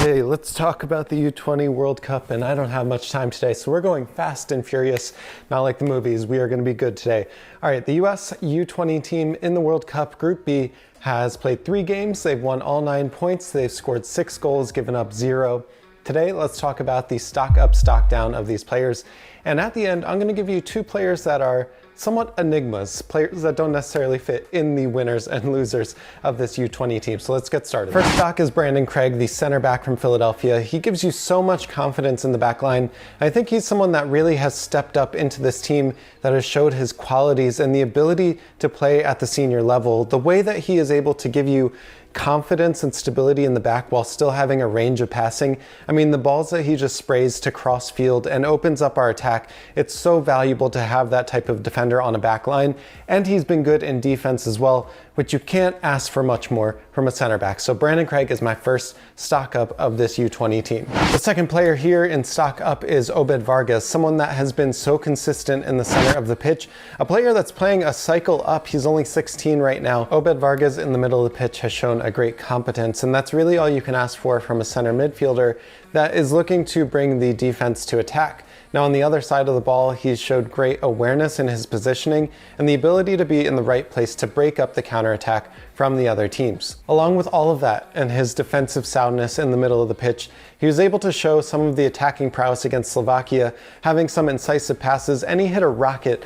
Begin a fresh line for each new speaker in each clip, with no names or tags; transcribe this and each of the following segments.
Okay, let's talk about the U20 World Cup, and I don't have much time today, so we're going fast and furious, not like the movies. We are going to be good today. All right, the US U20 team in the World Cup Group B has played 3 games. They've won all 9 points. They've scored 6 goals, given up 0. Today, let's talk about the stock up, stock down of these players. And at the end, I'm going to give you 2 players that are somewhat enigmas, players that don't necessarily fit in the winners and losers of this U20 team. So let's get started. First stock is Brandon Craig, the center back from Philadelphia. He gives you so much confidence in the back line. I think he's someone that really has stepped up into this team, that has showed his qualities and the ability to play at the senior level. The way that he is able to give you confidence and stability in the back while still having a range of passing. I mean, the balls that he just sprays to cross field and opens up our attack, it's so valuable to have that type of defender on a back line. And he's been good in defense as well, which you can't ask for much more from a center back. So Brandon Craig is my first stock up of this U20 team. The second player here in stock up is Obed Vargas, someone that has been so consistent in the center of the pitch, a player that's playing a cycle up. He's only 16 right now. Obed Vargas in the middle of the pitch has shown a great competence, and that's really all you can ask for from a center midfielder that is looking to bring the defense to attack. Now on the other side of the ball, he's showed great awareness in his positioning and the ability to be in the right place to break up the counterattack from the other teams. Along with all of that and his defensive soundness in the middle of the pitch, he was able to show some of the attacking prowess against Slovakia, having some incisive passes, and he hit a rocket.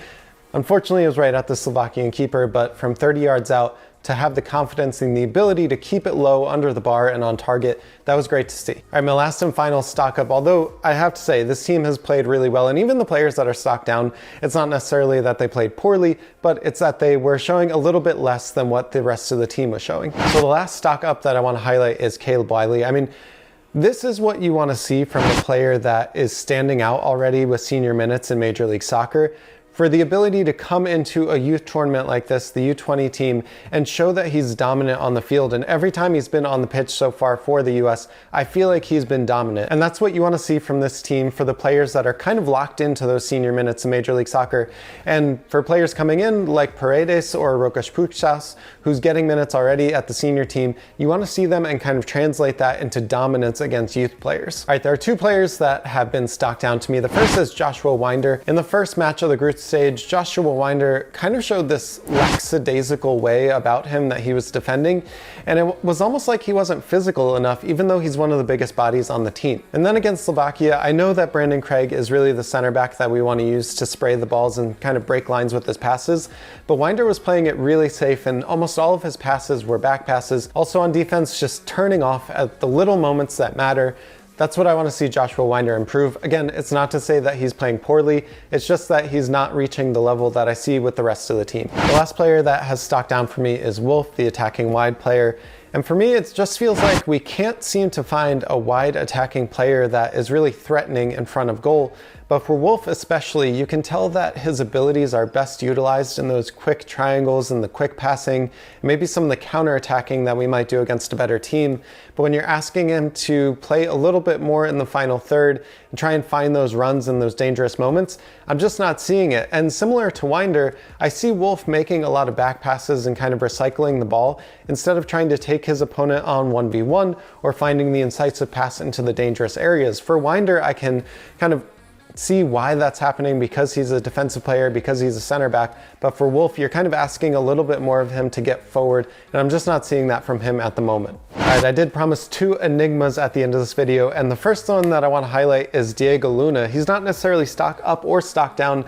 Unfortunately, it was right at the Slovakian keeper, but from 30 yards out, to have the confidence and the ability to keep it low under the bar and on target, that was great to see. All right, my last and final stock up, although I have to say this team has played really well, and even the players that are stocked down, it's not necessarily that they played poorly, but it's that they were showing a little bit less than what the rest of the team was showing. So the last stock up that I want to highlight is Wiley. I mean, this is what you want to see from a player that is standing out already with senior minutes in Major League Soccer. For the ability to come into a youth tournament like this, the U20 team, and show that he's dominant on the field. And every time he's been on the pitch so far for the US, I feel like he's been dominant. And that's what you want to see from this team for the players that are kind of locked into those senior minutes in Major League Soccer. And for players coming in like Paredes or Rokas Puchas, who's getting minutes already at the senior team, you want to see them and kind of translate that into dominance against youth players. All right, there are 2 players that have been stocked down to me. The first is Joshua Winder. In the first match of the group stage, Joshua Winder kind of showed this lackadaisical way about him that he was defending, and it was almost like he wasn't physical enough, even though he's one of the biggest bodies on the team. And then against Slovakia, I know that Brandon Craig is really the center back that we want to use to spray the balls and kind of break lines with his passes, but Winder was playing it really safe, and almost all of his passes were back passes. Also on defense, just turning off at the little moments that matter. That's what I want to see Joshua Winder improve. Again, it's not to say that he's playing poorly, it's just that he's not reaching the level that I see with the rest of the team. The last player that has stocked down for me is Wolf, the attacking wide player. And for me, it just feels like we can't seem to find a wide attacking player that is really threatening in front of goal. But for Wolf especially, you can tell that his abilities are best utilized in those quick triangles and the quick passing, maybe some of the counter-attacking that we might do against a better team. But when you're asking him to play a little bit more in the final third and try and find those runs and those dangerous moments, I'm just not seeing it. And similar to Winder, I see Wolf making a lot of back passes and kind of recycling the ball instead of trying to take his opponent on 1v1 or finding the incisive pass into the dangerous areas. For Winder, I can kind of see why that's happening because he's a defensive player, because he's a center back. But for Wolf, you're kind of asking a little bit more of him to get forward, and I'm just not seeing that from him at the moment. All right, I did promise 2 enigmas at the end of this video, and the first one that I want to highlight is Diego Luna. He's not necessarily stock up or stock down,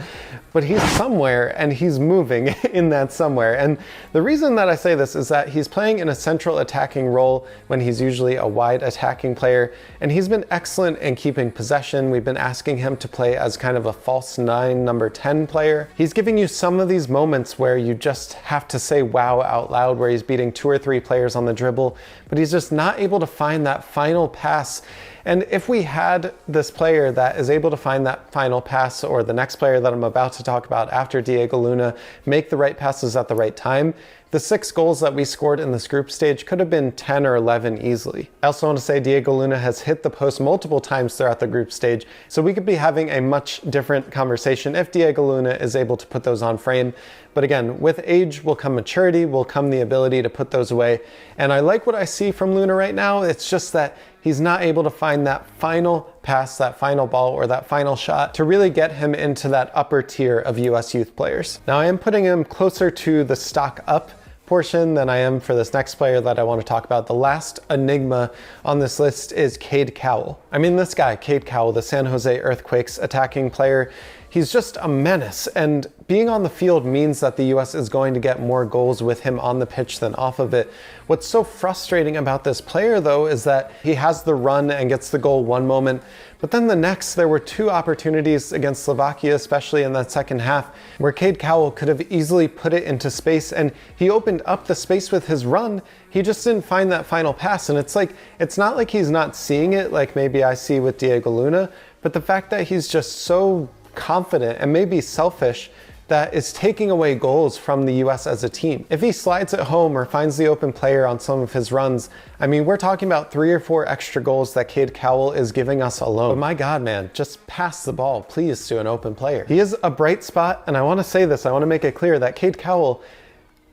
but he's somewhere and he's moving in that somewhere. And the reason that I say this is that he's playing in a central attacking role when he's usually a wide attacking player, and he's been excellent in keeping possession. We've been asking him to play as kind of a false 9, number 10 player. He's giving you some of these moments where you just have to say wow out loud, where he's beating 2 or 3 players on the dribble, but he's just not able to find that final pass. And if we had this player that is able to find that final pass, or the next player that I'm about to talk about after Diego Luna, make the right passes at the right time, the 6 goals that we scored in this group stage could have been 10 or 11 easily. I also want to say Diego Luna has hit the post multiple times throughout the group stage, so we could be having a much different conversation if Diego Luna is able to put those on frame. But again, with age will come maturity, will come the ability to put those away. And I like what I see from Luna right now. It's just that he's not able to find that final pass, that final ball, or that final shot to really get him into that upper tier of US youth players. Now I am putting him closer to the stock up portion than I am for this next player that I want to talk about. The last enigma on this list is Cade Cowell. I mean, this guy, Cade Cowell, the San Jose Earthquakes attacking player, he's just a menace, and being on the field means that the US is going to get more goals with him on the pitch than off of it. What's so frustrating about this player, though, is that he has the run and gets the goal one moment, but then the next, there were two opportunities against Slovakia, especially in that second half, where Cade Cowell could have easily put it into space, and he opened up the space with his run. He just didn't find that final pass, and it's not like he's not seeing it like maybe I see with Diego Luna, but the fact that he's just so confident and maybe selfish that is taking away goals from the US as a team. If he slides it home or finds the open player on some of his runs, I mean, we're talking about 3 or 4 extra goals that Cade Cowell is giving us alone. But my God, man, just pass the ball, please, to an open player. He is a bright spot, and I want to say this, I want to make it clear that Cade Cowell,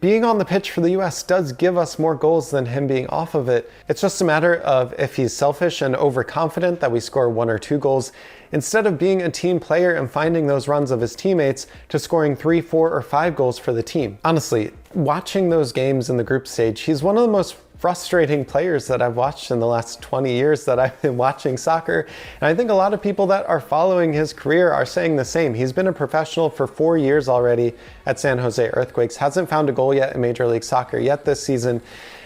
being on the pitch for the US, does give us more goals than him being off of it. It's just a matter of if he's selfish and overconfident that we score 1 or 2 goals, instead of being a team player and finding those runs of his teammates to scoring 3, 4, or 5 goals for the team. Honestly, watching those games in the group stage, he's one of the most frustrating players that I've watched in the last 20 years that I've been watching soccer. And I think a lot of people that are following his career are saying the same. He's been a professional for 4 years already at San Jose Earthquakes, hasn't found a goal yet in Major League Soccer yet this season.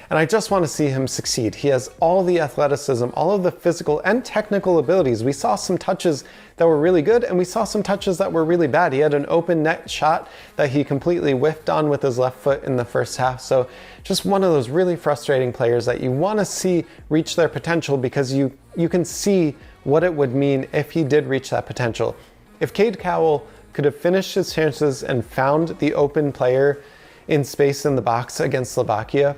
And I just want to see him succeed. He has all the athleticism, all of the physical and technical abilities. We saw some touches that were really good, and we saw some touches that were really bad. He had an open net shot that he completely whiffed on with his left foot in the first half. So just one of those really frustrating players that you want to see reach their potential, because you can see what it would mean if he did reach that potential. If Cade Cowell could have finished his chances and found the open player in space in the box against Slovakia,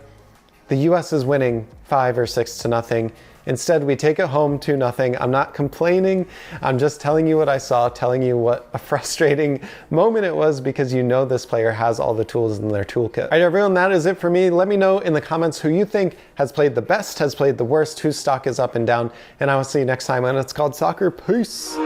the US is winning 5 or 6 to nothing. Instead, we take it home 2-0. I'm not complaining. I'm just telling you what I saw, telling you what a frustrating moment it was, because you know this player has all the tools in their toolkit. All right, everyone, that is it for me. Let me know in the comments who you think has played the best, has played the worst, whose stock is up and down, and I will see you next time on It's Called Soccer. Peace.